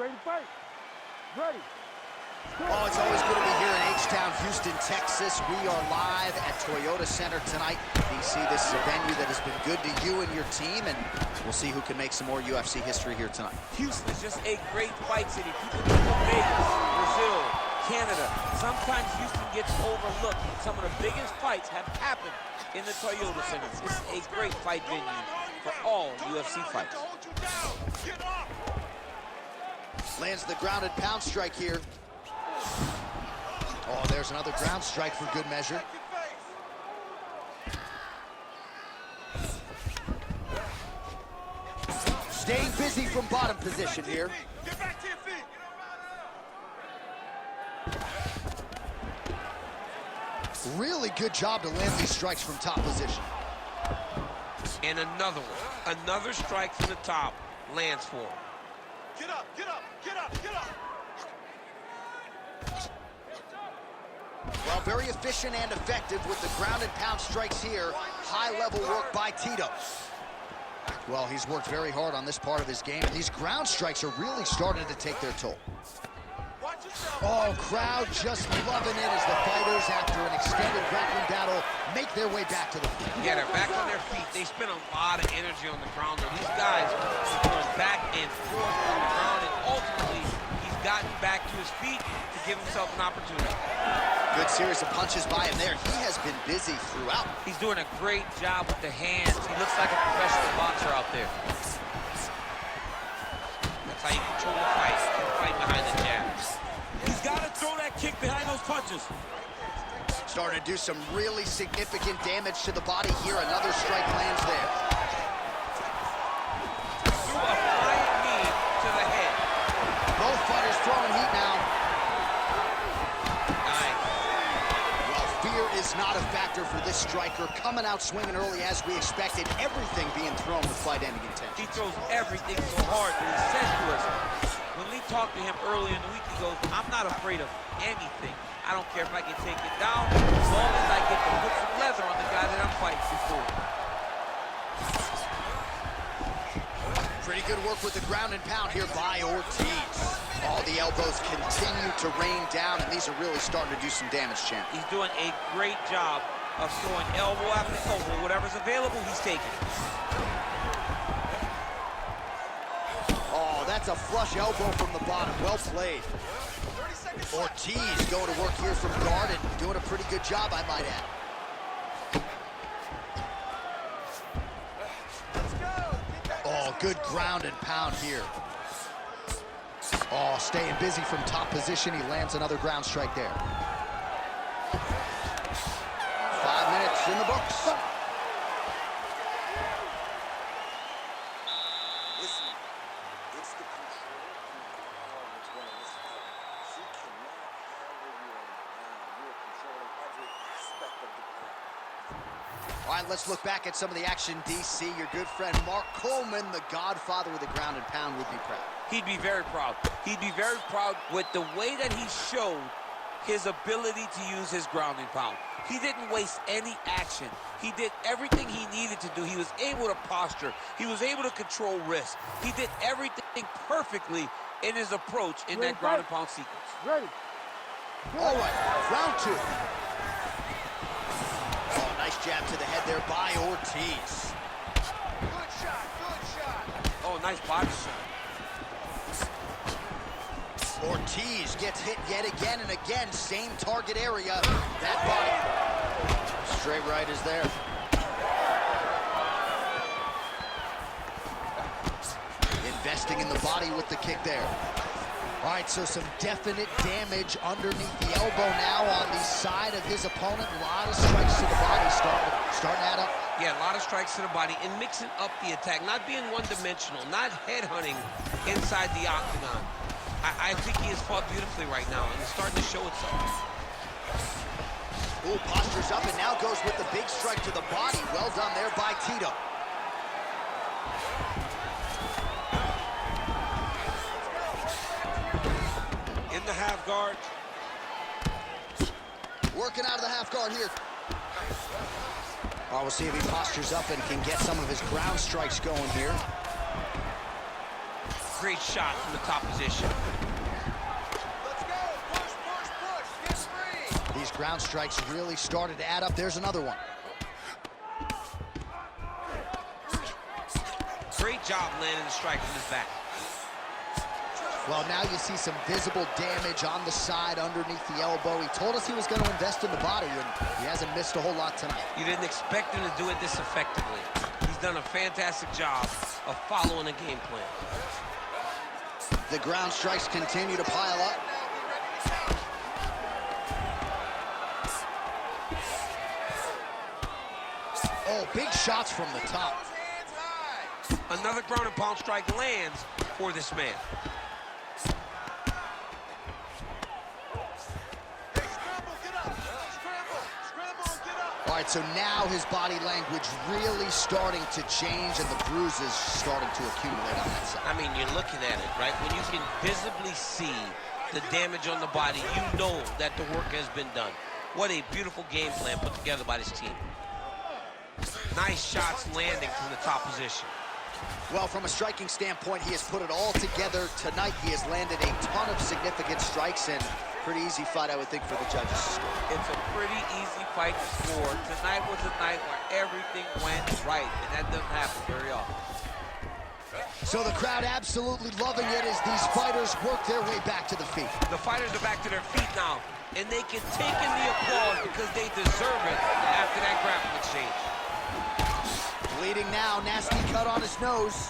ready to fight. Ready. Oh, it's always good to be here in H-Town, Houston, Texas. We are live at Toyota Center tonight. DC, this is a venue that has been good to you and your team, and we'll see who can make some more UFC history here tonight. Houston is just a great fight city. People think of Vegas, Brazil, Canada. Sometimes Houston gets overlooked. Some of the biggest fights have happened in the Toyota Center. This is a great fight venue for all UFC fights. Lands the grounded pound strike here. Oh, there's another ground strike for good measure. Staying busy from bottom position here. Get back to your feet. Really good job to land these strikes from top position. And another one. Another strike from the top lands for him. Get up, get up, get up, get up. Well, very efficient and effective with the ground and pound strikes here. High-level work by Tito. Well, he's worked very hard on this part of his game, and these ground strikes are really starting to take their toll. Oh, crowd just loving it as the fighters, after an extended grappling battle, make their way back to the feet. Yeah, they're back on their feet. They spend a lot of energy on the ground. These guys are going back and forth on the ground, and ultimately, he's gotten back to his feet to give himself an opportunity. Good series of punches by him there. He has been busy throughout. He's doing a great job with the hands. He looks like a professional boxer out there. That's how you control the fight. Fight behind the jabs. He's got to throw that kick behind those punches. Starting to do some really significant damage to the body here. Another strike lands there. Threw a flying knee to the head. Both fighters throwing heat now. Fear is not a factor for this striker. Coming out swinging early as we expected. Everything being thrown with fight-ending intent. He throws everything so hard that he says to us, when we talked to him earlier in the week, he goes, I'm not afraid of anything. I don't care if I can take it down, as long as I get to put some leather on the guy that I'm fighting before. Pretty good work with the ground and pound here by Ortiz. All the elbows continue to rain down, and these are really starting to do some damage, champ. He's doing a great job of throwing elbow after elbow. Whatever's available, he's taking. Oh, that's a flush elbow from the bottom. Well played. Ortiz going to work here from guard and doing a pretty good job, I might add. Oh, good ground and pound here. Oh, staying busy from top position. He lands another ground strike there. 5 minutes in the books. Listen, it's the control that's going to listen to him. He cannot handle you on the ground. You are controlling every aspect of the ground. All right, let's look back at some of the action, DC. Your good friend Mark Coleman, the godfather of the ground and pound, would be proud. He'd be very proud. He'd be very proud with the way that he showed his ability to use his ground and pound. He didn't waste any action. He did everything he needed to do. He was able to posture. He was able to control risk. He did everything perfectly in his approach in that ground and pound sequence. Ready. All right, round two. Oh, nice jab to the head there by Ortiz. Good shot, good shot. Oh, nice body shot. Ortiz gets hit yet again and again. Same target area. That body. Straight right is there. Investing in the body with the kick there. All right, so some definite damage underneath the elbow now on the side of his opponent. A lot of strikes to the body starting to add up. Yeah, a lot of strikes to the body and mixing up the attack, not being one-dimensional, not headhunting inside the octagon. I think he has fought beautifully right now, and it's starting to show itself. Ooh, postures up and now goes with the big strike to the body. Well done there by Tito. In the half guard. Working out of the half guard here. We'll see if he postures up and can get some of his ground strikes going here. great shot from the top position. Let's go. Push, push, push. Get free. These ground strikes really started to add up. There's another one. Great job landing the strike from his back. Well, now you see some visible damage on the side underneath the elbow. He told us he was going to invest in the body, and he hasn't missed a whole lot tonight. You didn't expect him to do it this effectively. He's done a fantastic job of following a game plan. The ground strikes continue to pile up. Oh, big shots from the top. Hands high. Another ground and pound strike lands for this man. Hey, scramble, get up. Scramble, scramble, and get up. All right, so now his body language really starting to change, and the bruises starting to accumulate on that side. I mean, you're looking at it, right? When you can visibly see the damage on the body, you know that the work has been done. What a beautiful game plan put together by this team. Nice shots landing from the top position. Well, from a striking standpoint, he has put it all together tonight. He has landed a ton of significant strikes, and pretty easy fight, I would think, for the judges to score. It's a pretty easy fight to score. Tonight was a night where everything went right, and that doesn't happen very often. So the crowd absolutely loving it as these fighters work their way back to the feet. The fighters are back to their feet now, and they can take in the applause because they deserve it after that grappling exchange. Bleeding now, nasty cut on his nose.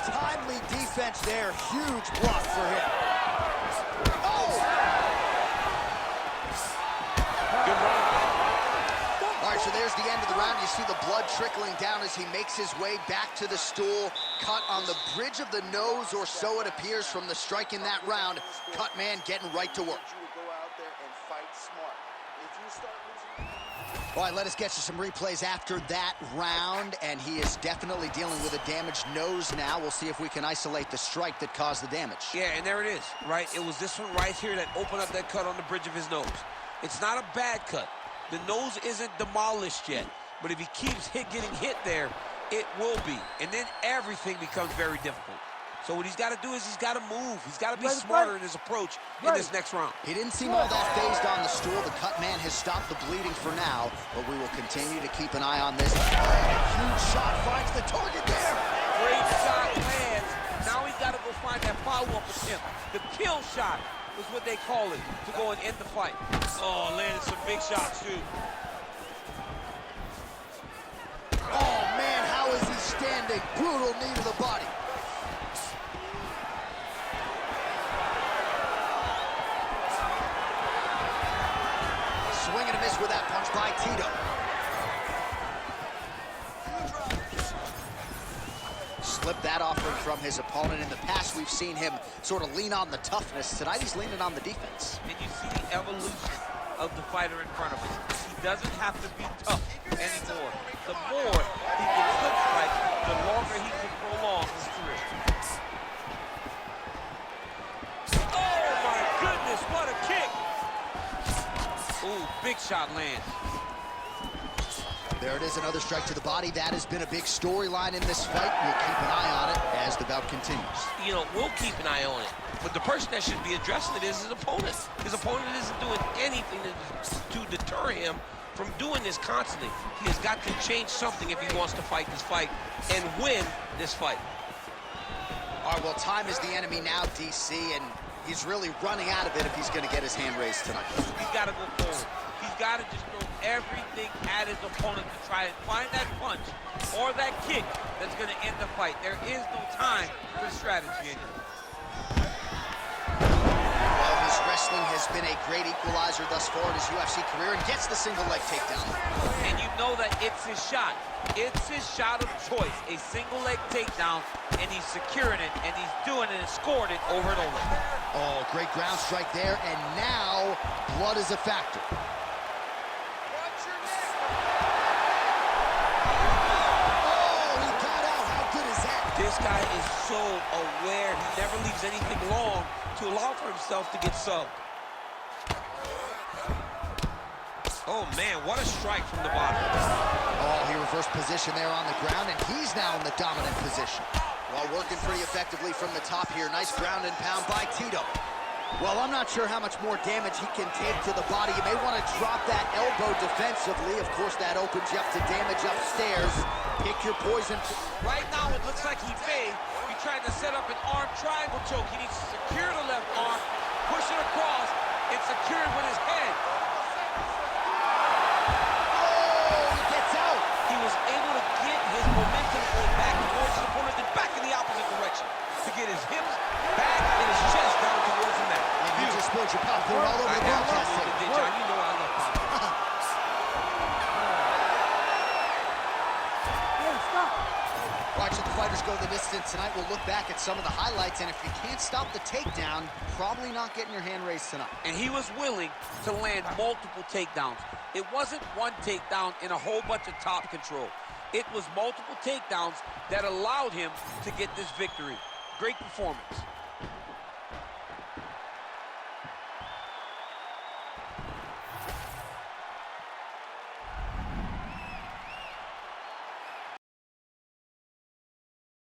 Timely defense there, huge block for him. Oh! Good run. All right, so there's the end of the round. You see the blood trickling down as he makes his way back to the stool. Cut on the bridge of the nose, or so it appears from the strike in that round. Cut man getting right to work. You would go out there and fight smart. If you start losing... All right, let us get you some replays after that round, and he is definitely dealing with a damaged nose now. We'll see if we can isolate the strike that caused the damage. Yeah, and there it is, right? It was this one right here that opened up that cut on the bridge of his nose. It's not a bad cut. The nose isn't demolished yet, but if he keeps getting hit there, it will be. And then everything becomes very difficult. So what he's got to do is he's got to move. He's got to be smarter in his approach in this next round. He didn't seem all that phased on the stool. The cut man has stopped the bleeding for now, but we will continue to keep an eye on this. Huge shot finds the target there. Great shot lands. Now he's got to go find that follow-up attempt. The kill shot was what they call it, to go and end the fight. Oh, landed some big shots, too. Oh, man, how is he standing? Brutal knee to the body. Swing and a miss with that punch by Tito. Slipped that offering from his opponent. In the past, we've seen him sort of lean on the toughness. Tonight, he's leaning on the defense. And you see the evolution of the fighter in front of him. He doesn't have to be tough anymore. The more he can slip strike, the longer he can prolong his career. Oh, my goodness, what a kick! Ooh, big shot lands. There it is, another strike to the body. That has been a big storyline in this fight. We'll keep an eye on it as the bout continues. You know, we'll keep an eye on it. But the person that should be addressing it is his opponent. His opponent isn't doing anything to deter him from doing this constantly. He has got to change something if he wants to fight this fight and win this fight. All right, well, time is the enemy now, DC, and he's really running out of it if he's going to get his hand raised tonight. He's got to go forward. He's got to just throw everything at his opponent to try and find that punch or that kick that's going to end the fight. There is no time for strategy anymore. Well, his wrestling has been a great equalizer thus far in his UFC career, and gets the single leg takedown. And you know that it's his shot. It's his shot of choice, a single leg takedown, and he's securing it, and he's doing it and scoring it over and over. Oh, great ground strike there, and now blood is a factor. Watch your neck. Oh, he got out. How good is that? This guy is so aware. He never leaves anything long to allow for himself to get subbed. Oh, man, what a strike from the bottom. Oh, he reversed position there on the ground, and he's now in the dominant position. Well, working pretty effectively from the top here. Nice ground and pound by Tito. Well, I'm not sure how much more damage he can take to the body. You may want to drop that elbow defensively. Of course, that opens you up to damage upstairs. Pick your poison. Right now, it looks like he may be trying to set up an arm triangle choke. He needs to secure the left arm, push it across, and secure it with his head. Oh, he gets out. He was able to get his momentum going back towards his opponent and back in the opposite direction to get his hips back and his chest down towards the mat. And you just spilled your popcorn all over the broadcast. John, you know I love popcorn. Watching the fighters go the distance tonight, we'll look back at some of the highlights, and if you can't stop the takedown, probably not getting your hand raised tonight. And he was willing to land multiple takedowns. It wasn't one takedown in a whole bunch of top control. It was multiple takedowns that allowed him to get this victory. Great performance.